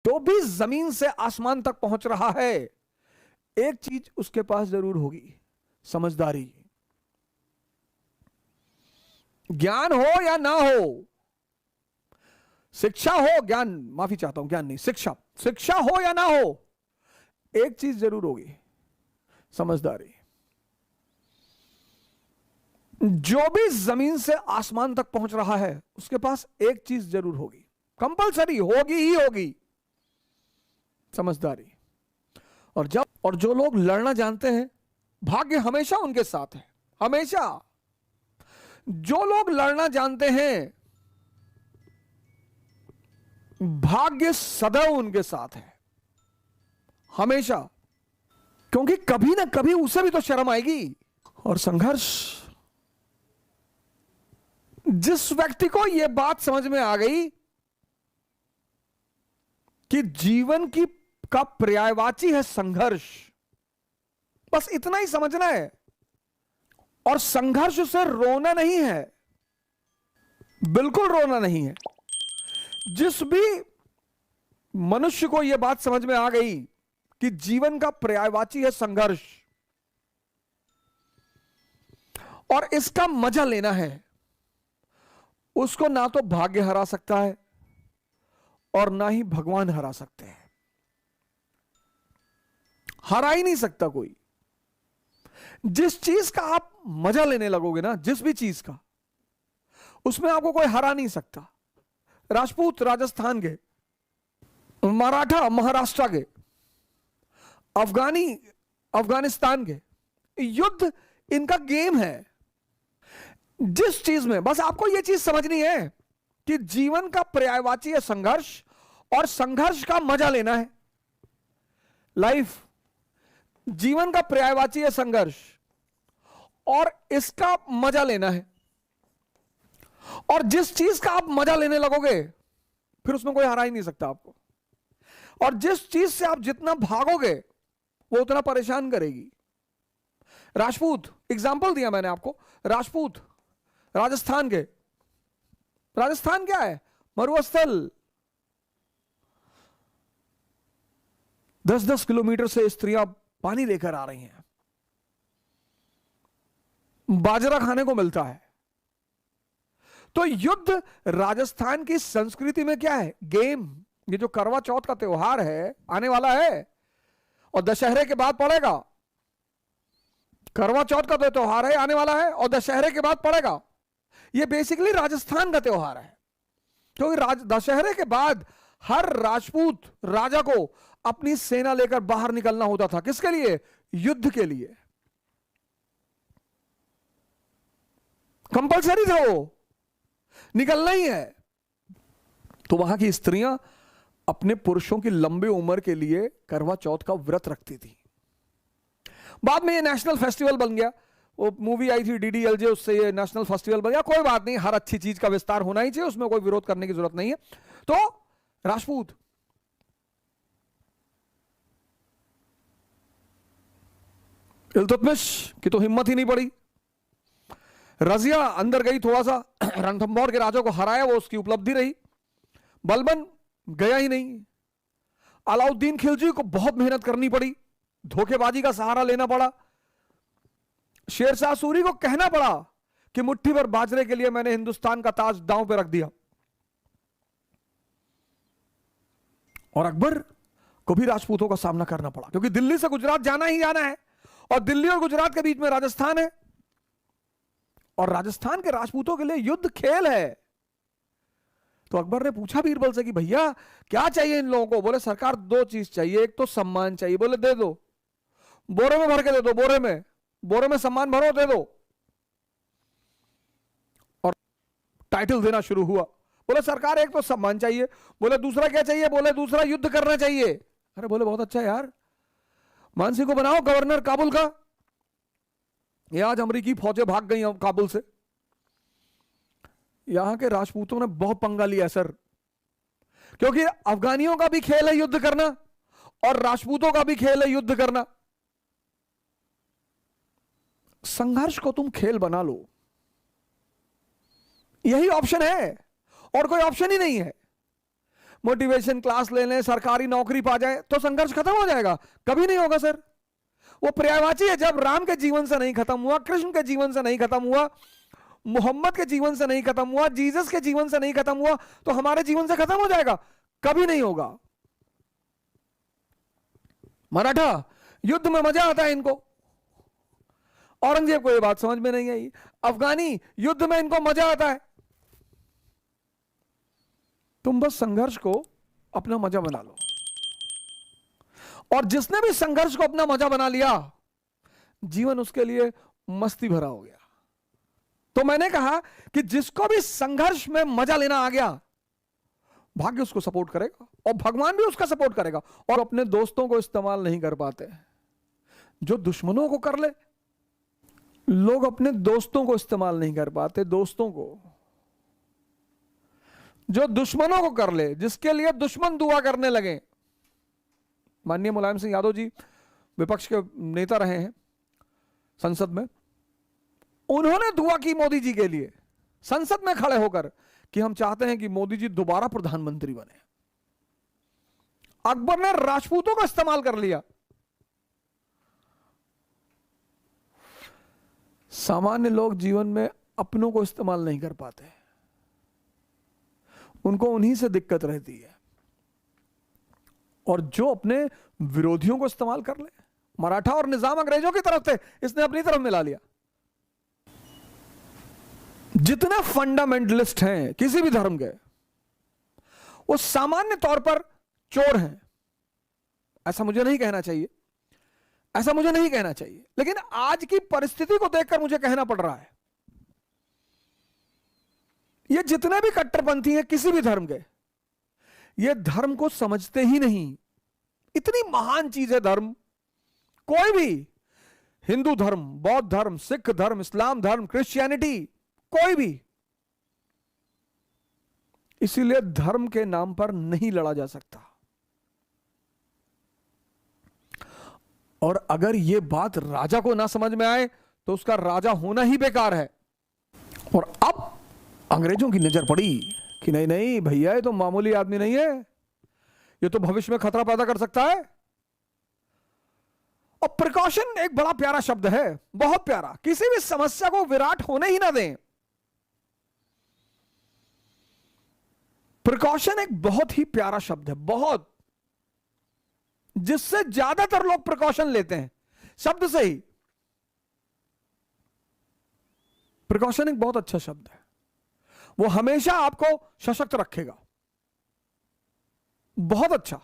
तो भी जमीन से आसमान तक पहुंच रहा है, एक चीज उसके पास जरूर होगी, समझदारी। ज्ञान हो या ना हो, शिक्षा हो, ज्ञान, माफी चाहता हूं, ज्ञान नहीं, शिक्षा, शिक्षा हो या ना हो, एक चीज जरूर होगी, समझदारी। जो भी जमीन से आसमान तक पहुंच रहा है उसके पास एक चीज जरूर होगी, कंपलसरी होगी ही होगी, समझदारी। और जो लोग लड़ना जानते हैं, भाग्य हमेशा उनके साथ है, हमेशा। जो लोग लड़ना जानते हैं, भाग्य सदैव उनके साथ है, हमेशा। क्योंकि कभी ना कभी उसे भी तो शर्म आएगी। और संघर्ष, जिस व्यक्ति को यह बात समझ में आ गई कि जीवन की का पर्यायवाची है संघर्ष, बस इतना ही समझना है। और संघर्ष से रोना नहीं है, बिल्कुल रोना नहीं है। जिस भी मनुष्य को यह बात समझ में आ गई कि जीवन का पर्यायवाची है संघर्ष और इसका मजा लेना है, उसको ना तो भाग्य हरा सकता है और ना ही भगवान हरा सकते हैं। हरा ही नहीं सकता कोई। जिस चीज का आप मजा लेने लगोगे ना, जिस भी चीज का, उसमें आपको कोई हरा नहीं सकता। राजपूत राजस्थान के, मराठा महाराष्ट्र के, अफगानी अफगानिस्तान के, युद्ध इनका गेम है। जिस चीज में, बस आपको यह चीज समझनी है कि जीवन का पर्यायवाची है संघर्ष और संघर्ष का मजा लेना है। लाइफ, जीवन का पर्यायवाची है संघर्ष और इसका मजा लेना है। और जिस चीज का आप मजा लेने लगोगे फिर उसमें कोई हरा ही नहीं सकता आपको। और जिस चीज से आप जितना भागोगे वो उतना परेशान करेगी। राजपूत, एग्जाम्पल दिया मैंने आपको, राजपूत राजस्थान के, राजस्थान क्या है, मरुस्थल। 10-10 किलोमीटर से स्त्रियां पानी लेकर आ रही हैं, बाजरा खाने को मिलता है। तो युद्ध राजस्थान की संस्कृति में क्या है, गेम। ये जो करवा चौथ का त्योहार है आने वाला है और दशहरे के बाद पड़ेगा, करवा चौथ का तो त्योहार है आने वाला है और दशहरे के बाद पड़ेगा। ये बेसिकली राजस्थान का त्योहार है, क्योंकि दशहरे के बाद हर राजपूत राजा को अपनी सेना लेकर बाहर निकलना होता था। किसके लिए, युद्ध के लिए। कंपलसरी था, वो निकलना ही है। तो वहां की स्त्रियां अपने पुरुषों की लंबी उम्र के लिए करवा चौथ का व्रत रखती थी। बाद में ये नेशनल फेस्टिवल बन गया, वो मूवी आई थी DDLJ, उससे ये नेशनल फेस्टिवल बन गया। कोई बात नहीं, हर अच्छी चीज का विस्तार होना ही चाहिए, उसमें कोई विरोध करने की जरूरत नहीं है। तो राजपूत, इल्तुतमिश की तो हिम्मत ही नहीं पड़ी। रजिया अंदर गई, थोड़ा सा रणथंभौर के राजा को हराया, वो उसकी उपलब्धि रही। बलबन गया ही नहीं। अलाउद्दीन खिलजी को बहुत मेहनत करनी पड़ी, धोखेबाजी का सहारा लेना पड़ा। शेरशाह सूरी को कहना पड़ा कि मुट्ठी भर बाजरे के लिए मैंने हिंदुस्तान का ताज दांव पे रख दिया। और अकबर को भी राजपूतों का सामना करना पड़ा, क्योंकि दिल्ली से गुजरात जाना ही जाना है और दिल्ली और गुजरात के बीच में राजस्थान है और राजस्थान के राजपूतों के लिए युद्ध खेल है। तो अकबर ने पूछा बीरबल से कि भैया क्या चाहिए इन लोगों को। बोले सरकार 2 चीज चाहिए, एक तो सम्मान चाहिए। बोले दे दो, बोरे में भर के दे दो, बोरे में सम्मान भरो, दे दो। और टाइटल देना शुरू हुआ। बोले सरकार एक तो सम्मान चाहिए। बोले दूसरा क्या चाहिए। बोले दूसरा युद्ध करना चाहिए। अरे बोले बहुत अच्छा यार, मानसी को बनाओ गवर्नर काबुल का। ये आज अमेरिकी फौजें भाग गई काबुल से। यहां के राजपूतों ने बहुत पंगा लिया सर, क्योंकि अफगानियों का भी खेल है युद्ध करना और राजपूतों का भी खेल है युद्ध करना। संघर्ष को तुम खेल बना लो, यही ऑप्शन है और कोई ऑप्शन ही नहीं है। मोटिवेशन क्लास ले लें, सरकारी नौकरी पा जाए तो संघर्ष खत्म हो जाएगा? कभी नहीं होगा सर। वो पर्यायवाची है। जब राम के जीवन से नहीं खत्म हुआ, कृष्ण के जीवन से नहीं खत्म हुआ, मोहम्मद के जीवन से नहीं खत्म हुआ, जीसस के जीवन से नहीं खत्म हुआ, तो हमारे जीवन से खत्म हो जाएगा? कभी नहीं होगा। मराठा युद्ध में मजा आता है इनको, औरंगजेब को यह बात समझ में नहीं आई। अफगानी युद्ध में इनको मजा आता है। तुम बस संघर्ष को अपना मजा बना लो, और जिसने भी संघर्ष को अपना मजा बना लिया, जीवन उसके लिए मस्ती भरा हो गया। तो मैंने कहा कि जिसको भी संघर्ष में मजा लेना आ गया, भाग्य उसको सपोर्ट करेगा और भगवान भी उसका सपोर्ट करेगा। और अपने दोस्तों को इस्तेमाल नहीं कर पाते, जो दुश्मनों को कर ले। लोग अपने दोस्तों को इस्तेमाल नहीं कर पाते, दोस्तों को। जो दुश्मनों को कर ले, जिसके लिए दुश्मन दुआ करने लगे। माननीय मुलायम सिंह यादव जी विपक्ष के नेता रहे हैं संसद में, उन्होंने दुआ की मोदी जी के लिए संसद में खड़े होकर कि हम चाहते हैं कि मोदी जी दोबारा प्रधानमंत्री बने। अकबर ने राजपूतों को इस्तेमाल कर लिया। सामान्य लोग जीवन में अपनों को इस्तेमाल नहीं कर पाते, उनको उन्हीं से दिक्कत रहती है। और जो अपने विरोधियों को इस्तेमाल कर ले, मराठा और निजाम अंग्रेजों की तरफ थे, इसने अपनी तरफ मिला लिया। जितने फंडामेंटलिस्ट हैं किसी भी धर्म के, वो सामान्य तौर पर चोर हैं। ऐसा मुझे नहीं कहना चाहिए, ऐसा मुझे नहीं कहना चाहिए, लेकिन आज की परिस्थिति को देखकर मुझे कहना पड़ रहा है। ये जितने भी कट्टरपंथी हैं किसी भी धर्म के, ये धर्म को समझते ही नहीं। इतनी महान चीज है धर्म। कोई भी, हिंदू धर्म, बौद्ध धर्म, सिख धर्म, इस्लाम धर्म, क्रिश्चियनिटी, कोई भी। इसीलिए धर्म के नाम पर नहीं लड़ा जा सकता। और अगर यह बात राजा को ना समझ में आए तो उसका राजा होना ही बेकार है। और अब अंग्रेजों की नजर पड़ी कि नहीं नहीं भैया, ये तो मामूली आदमी नहीं है, ये तो भविष्य में खतरा पैदा कर सकता है। और प्रिकॉशन एक बड़ा प्यारा शब्द है, बहुत प्यारा। किसी भी समस्या को विराट होने ही ना दें। प्रिकॉशन एक बहुत ही प्यारा शब्द है, बहुत, जिससे ज्यादातर लोग प्रिकॉशन लेते हैं शब्द से ही। प्रिकॉशन एक बहुत अच्छा शब्द है, वो हमेशा आपको सशक्त रखेगा। बहुत अच्छा।